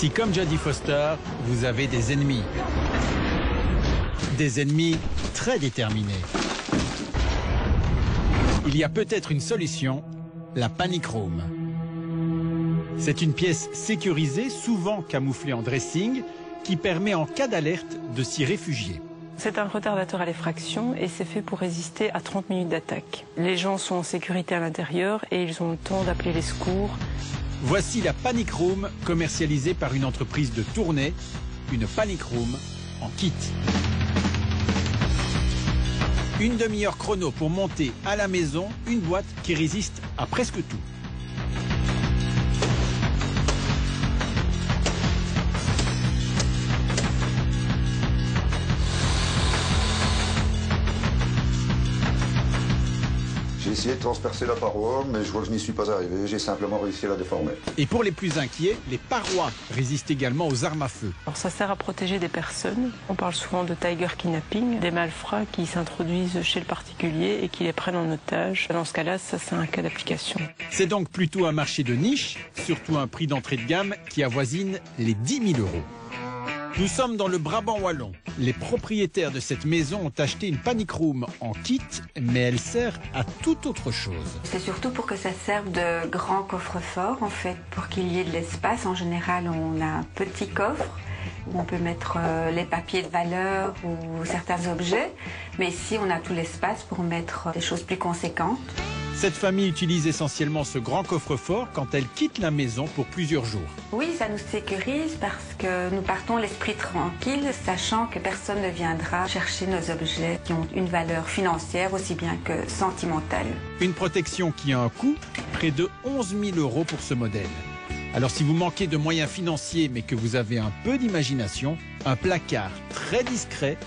Si, comme Jodie Foster, vous avez des ennemis très déterminés, il y a peut-être une solution, la Panic Room. C'est une pièce sécurisée, souvent camouflée en dressing, qui permet en cas d'alerte de s'y réfugier. C'est un retardateur à l'effraction et c'est fait pour résister à 30 minutes d'attaque. Les gens sont en sécurité à l'intérieur et ils ont le temps d'appeler les secours. Voici la Panic Room commercialisée par une entreprise de tournée, une Panic Room en kit. Une demi-heure chrono pour monter à la maison une boîte qui résiste à presque tout. J'ai essayé de transpercer la paroi, mais je vois que je n'y suis pas arrivé. J'ai simplement réussi à la déformer. Et pour les plus inquiets, les parois résistent également aux armes à feu. Alors ça sert à protéger des personnes. On parle souvent de tiger kidnapping, des malfrats qui s'introduisent chez le particulier et qui les prennent en otage. Dans ce cas-là, ça c'est un cas d'application. C'est donc plutôt un marché de niche, surtout un prix d'entrée de gamme qui avoisine les 10 000 €. Nous sommes dans le Brabant wallon. Les propriétaires de cette maison ont acheté une Panic Room en kit, mais elle sert à toute autre chose. C'est surtout pour que ça serve de grand coffre-fort, en fait, pour qu'il y ait de l'espace. En général, on a un petit coffre où on peut mettre les papiers de valeur ou certains objets. Mais ici, on a tout l'espace pour mettre des choses plus conséquentes. Cette famille utilise essentiellement ce grand coffre-fort quand elle quitte la maison pour plusieurs jours. Oui, ça nous sécurise parce que nous partons l'esprit tranquille, sachant que personne ne viendra chercher nos objets qui ont une valeur financière aussi bien que sentimentale. Une protection qui a un coût, près de 11 000 € pour ce modèle. Alors si vous manquez de moyens financiers mais que vous avez un peu d'imagination, un placard très discret